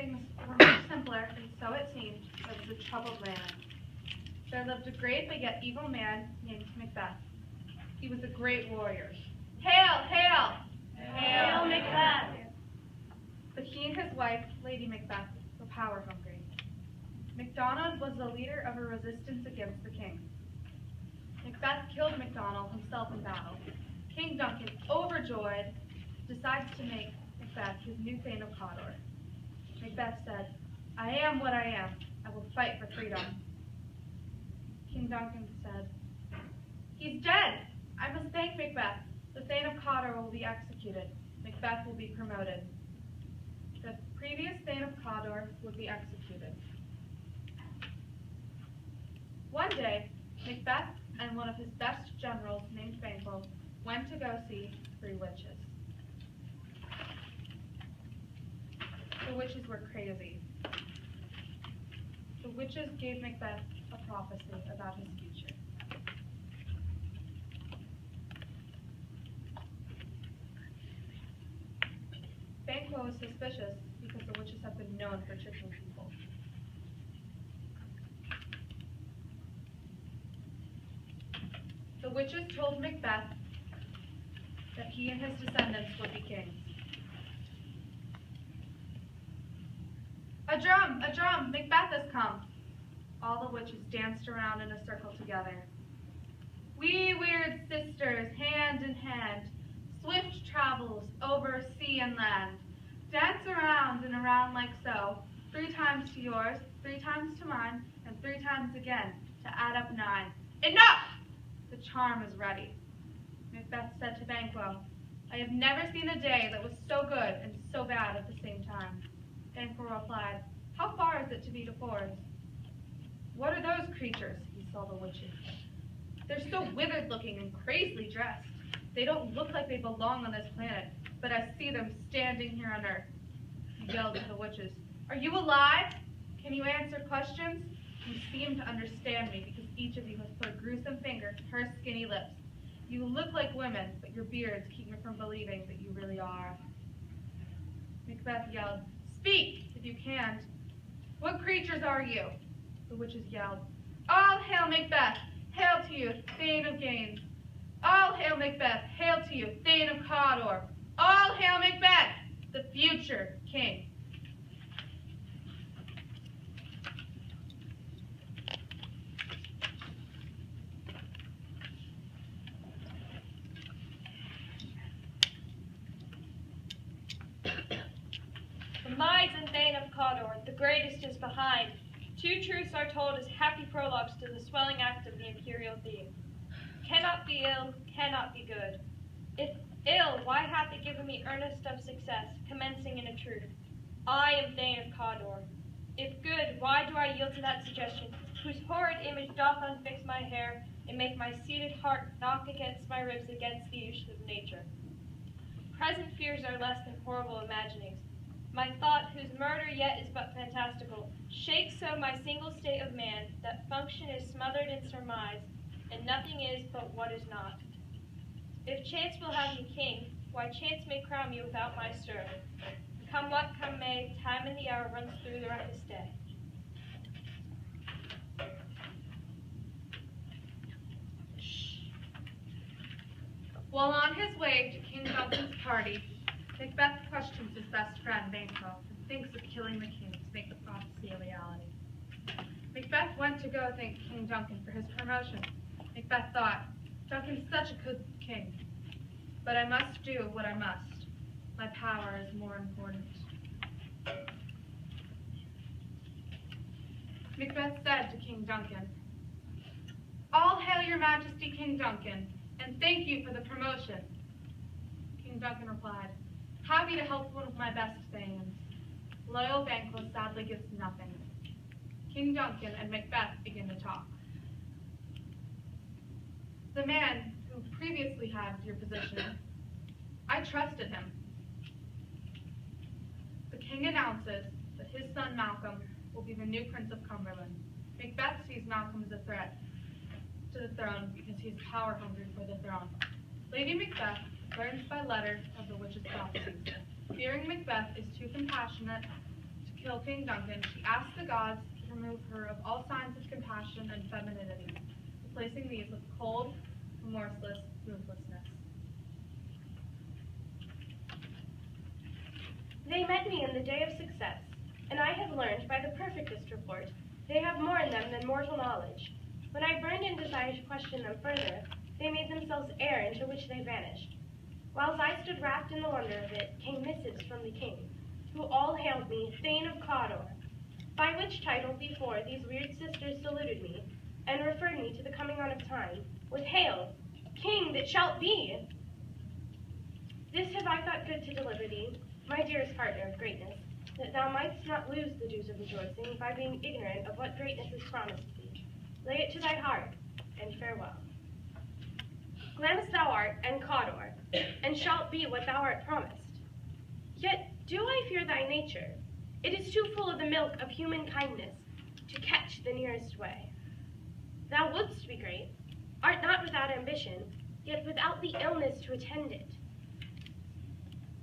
things were much simpler, and so it seemed, it was a troubled land. There lived a great but yet evil man named Macbeth. He was a great warrior. Hail, hail! Hail, Macbeth! But he and his wife, Lady Macbeth, were power hungry. MacDonald was the leader of a resistance against the king. Macbeth killed MacDonald himself in battle. King Duncan, overjoyed, decides to make Macbeth his new Thane of Cawdor. Macbeth said, "I am what I am. I will fight for freedom." King Duncan said, "He's dead. I must thank Macbeth. The Thane of Cawdor will be executed. Macbeth will be promoted." The previous Thane of Cawdor would be executed. One day, Macbeth and one of his best generals named Banquo went to go see 3 witches. The witches were crazy. The witches gave Macbeth a prophecy about his future. Banquo was suspicious because the witches have been known for tricking people. The witches told Macbeth that he and his descendants would be kings. A drum! A drum! Macbeth has come! All the witches danced around in a circle together. We weird sisters, hand in hand, swift travels over sea and land. Dance around and around like so, 3 times to yours, 3 times to mine, and 3 times again to add up 9. Enough! The charm is ready. Macbeth said to Banquo, "I have never seen a day that was so good and so bad at the same time." Banquo replied, "How far is it to be to Fords?" "What are those creatures?" He saw the witches. "They're so withered looking and crazily dressed. They don't look like they belong on this planet, but I see them standing here on Earth." He yelled to the witches, "Are you alive? Can you answer questions? You seem to understand me because each of you has put a gruesome finger to her skinny lips. You look like women, but your beards keep me from believing that you really are." Macbeth yelled, "Speak, if you can't. What creatures are you?" The witches yelled, "All hail Macbeth! Hail to you, Thane of Gaines! All hail Macbeth! Hail to you, Thane of Cawdor! All hail Macbeth, the future king!" The mights and Thane of Cawdor, the greatest is behind. 2 truths are told as happy prologues to the swelling act of the imperial theme. Cannot be ill, cannot be good. If ill, why hath it given me earnest of success, commencing in a truth? I am Thane of Cawdor. If good, why do I yield to that suggestion, whose horrid image doth unfix my hair, and make my seated heart knock against my ribs against the use of nature? Present fears are less than horrible imaginings. My thought, whose murder yet is but fantastical, shakes so my single state of man, that function is smothered in surmise, and nothing is but what is not. If chance will have me king, why chance may crown me without my stir. Come what come may, time and the hour runs through the roughest day. While on his way to King Duncan's party, Macbeth questions his best friend, Banquo, and thinks of killing the king to make the prophecy a reality. Macbeth went to go thank King Duncan for his promotion. Macbeth thought, "Duncan's such a good king, but I must do what I must. My power is more important." Macbeth said to King Duncan, "All hail your majesty, King Duncan, and thank you for the promotion." King Duncan replied, "Happy to help one of my best thanes." Loyal Banquo sadly gives nothing. King Duncan and Macbeth begin to talk. "The man who previously had your position, I trusted him." The king announces that his son Malcolm will be the new Prince of Cumberland. Macbeth sees Malcolm as a threat to the throne because he is power hungry for the throne. Lady Macbeth learns by letter of the witch's prophecies. Fearing Macbeth is too compassionate to kill King Duncan, she asked the gods to remove her of all signs of compassion and femininity, replacing these with cold, remorseless ruthlessness. They met me in the day of success, and I have learned by the perfectest report they have more in them than mortal knowledge. When I burned in desire to question them further, they made themselves air into which they vanished. Whilst I stood wrapped in the wonder of it, came missives from the king, who all hailed me Thane of Cawdor, by which title before these weird sisters saluted me, and referred me to the coming on of time, with Hail, King that shalt be! This have I thought good to deliver thee, my dearest partner of greatness, that thou mightst not lose the dues of rejoicing by being ignorant of what greatness is promised thee. Lay it to thy heart, and farewell. Glamis thou art, and Cawdor, and shalt be what thou art promised. Yet do I fear thy nature. It is too full of the milk of human kindness to catch the nearest way. Thou wouldst be great, art not without ambition, yet without the illness to attend it.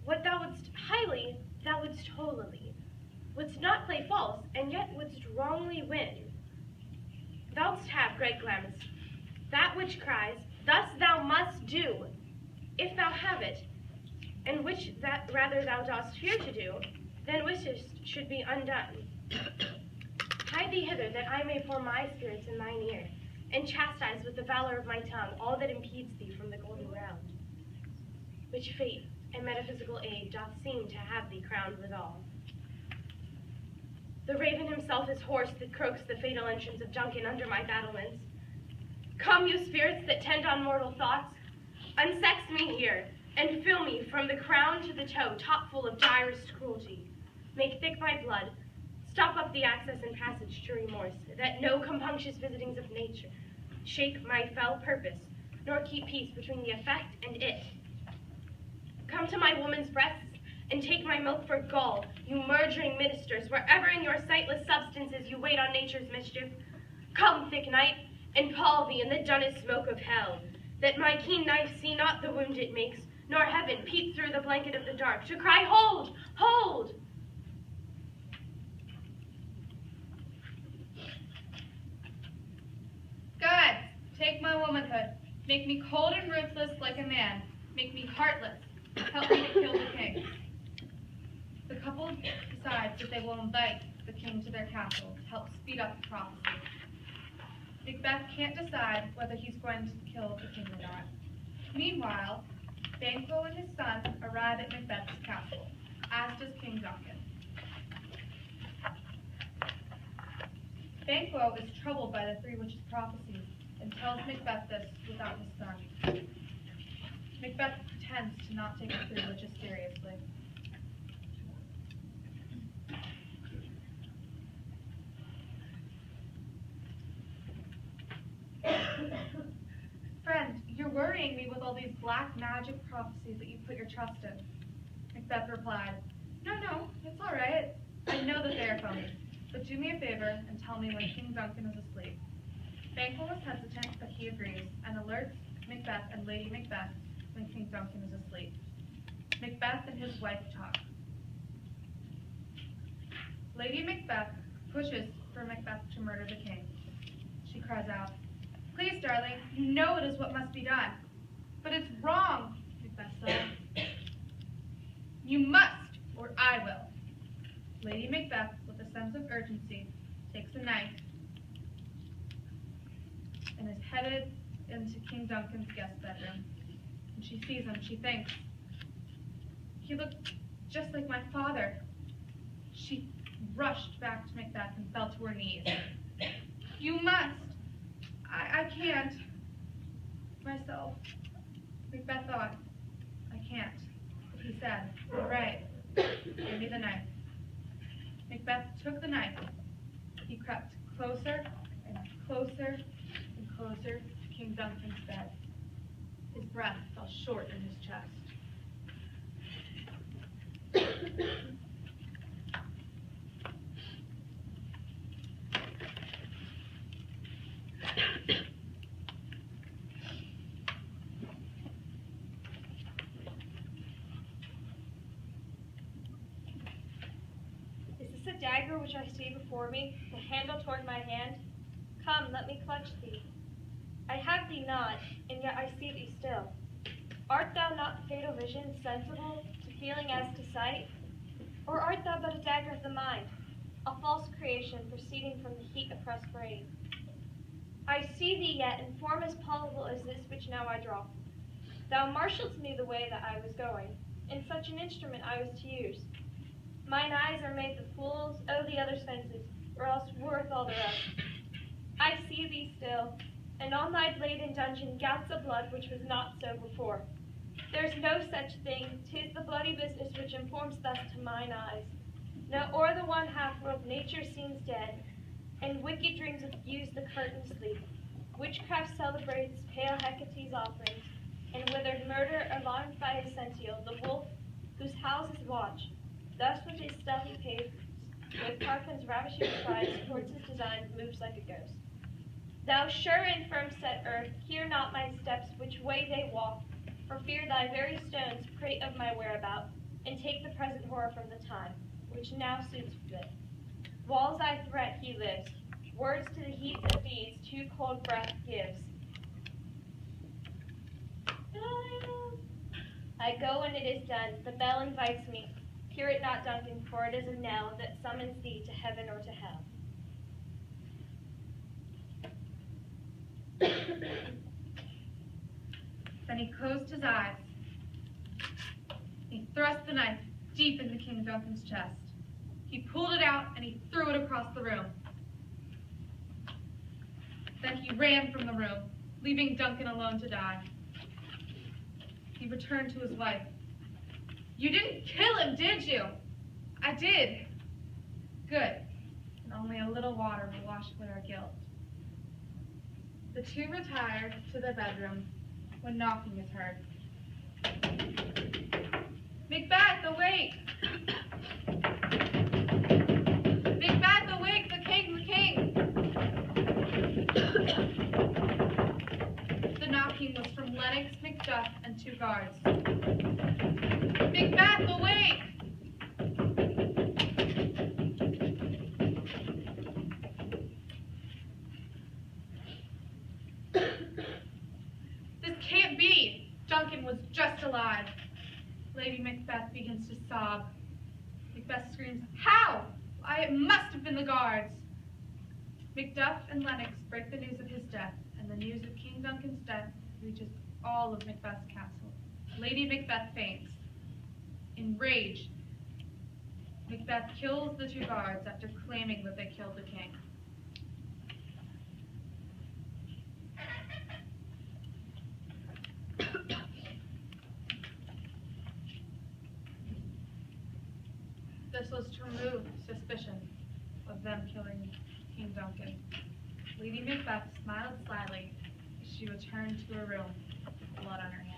What thou wouldst highly, thou wouldst holily, wouldst not play false, and yet wouldst wrongly win. Thou'dst have, great Glamis, that which cries, thus thou must do, if thou have it, and which that rather thou dost fear to do, than wishest should be undone. Hide thee hither, that I may pour my spirits in thine ear, and chastise with the valor of my tongue all that impedes thee from the golden round, which fate and metaphysical aid doth seem to have thee crowned withal. The raven himself is hoarse that croaks the fatal entrance of Duncan under my battlements. Come, you spirits that tend on mortal thoughts, unsex me here, and fill me from the crown to the toe, top full of direst cruelty. Make thick my blood, stop up the access and passage to remorse, that no compunctious visitings of nature shake my fell purpose, nor keep peace between the effect and it. Come to my woman's breasts, and take my milk for gall, you murdering ministers, wherever in your sightless substances you wait on nature's mischief. Come, thick night, and pall thee in the dunnest smoke of hell, that my keen knife see not the wound it makes, nor heaven peep through the blanket of the dark, to cry, hold, hold! Gods, take my womanhood. Make me cold and ruthless like a man. Make me heartless. Help me to kill the king. The couple decides that they will invite the king to their castle to help speed up the prophecy. Macbeth can't decide whether he's going to kill the king or not. Meanwhile, Banquo and his son arrive at Macbeth's castle, as does King Duncan. Banquo is troubled by the three witches' prophecies and tells Macbeth this without his son. Macbeth pretends to not take the three witches seriously. Friend, you're worrying me with all these black magic prophecies that you put your trust in. Macbeth replied, No, it's all right. I know that they are phony, but do me a favor and tell me when King Duncan is asleep. Banquo was hesitant, but he agrees, and alerts Macbeth and Lady Macbeth when King Duncan is asleep. Macbeth and his wife talk. Lady Macbeth pushes for Macbeth to murder the king. She cries out, Please, darling, you know it is what must be done. But it's wrong, Macbeth said. You must, or I will. Lady Macbeth, with a sense of urgency, takes a knife and is headed into King Duncan's guest bedroom. When she sees him, she thinks, he looked just like my father. She rushed back to Macbeth and fell to her knees. You must. I can't. Myself. Macbeth thought, I can't. But he said, all right, give me the knife. Macbeth took the knife. He crept closer and closer and closer to King Duncan's bed. His breath fell short in his chest. Is this a which I see before me, the handle toward my hand? Come, let me clutch thee. I have thee not, and yet I see thee still. Art thou not the fatal vision, sensible to feeling as to sight? Or art thou but a dagger of the mind, a false creation proceeding from the heat oppressed brain? I see thee yet in form as palpable as this which now I draw. Thou marshalledst me the way that I was going, and such an instrument I was to use. Mine eyes are made the fools, oh the other senses, or else worth all the rest. I see thee still, and on thy blade in dungeon gouts of blood which was not so before. There's no such thing, 'tis the bloody business which informs thus to mine eyes. Now o'er the one half-world nature seems dead, and wicked dreams of use the curtain sleep. Witchcraft celebrates pale Hecate's offerings, and withered murder, alarmed by his sentinel, the wolf whose howls is watch. Thus with his stealthy pace, with Tarquin's ravishing cries towards his design, moves like a ghost. Thou sure and firm set earth, hear not my steps, which way they walk, for fear thy very stones prate of my whereabout, and take the present horror from the time, which now suits fit. Walls I threat, he lives. Words to the heat of deeds too cold breath gives. I go and it is done. The bell invites me. Hear it not, Duncan, for it is a knell that summons thee to heaven or to hell. Then he closed his eyes. He thrust the knife deep into King Duncan's chest. He pulled it out and he threw it across the room. Then he ran from the room, leaving Duncan alone to die. He returned to his wife. You didn't kill him, did you? I did. Good. And only a little water will wash away our guilt. The two retired to their bedroom when knocking is heard. Macbeth, awake! Macbeth, awake! The king, the king! The knocking was from Lennox, Macduff, and two guards. Macbeth, awake! This can't be! Duncan was just alive. Lady Macbeth begins to sob. Macbeth screams, how? Why, it must have been the guards. Macduff and Lennox break the news of his death, and the news of King Duncan's death reaches all of Macbeth's castle. Lady Macbeth faints. Enraged, Macbeth kills the two guards after claiming that they killed the king. This was to remove suspicion of them killing King Duncan. Lady Macbeth smiled slyly as she returned to her room, blood on her hands.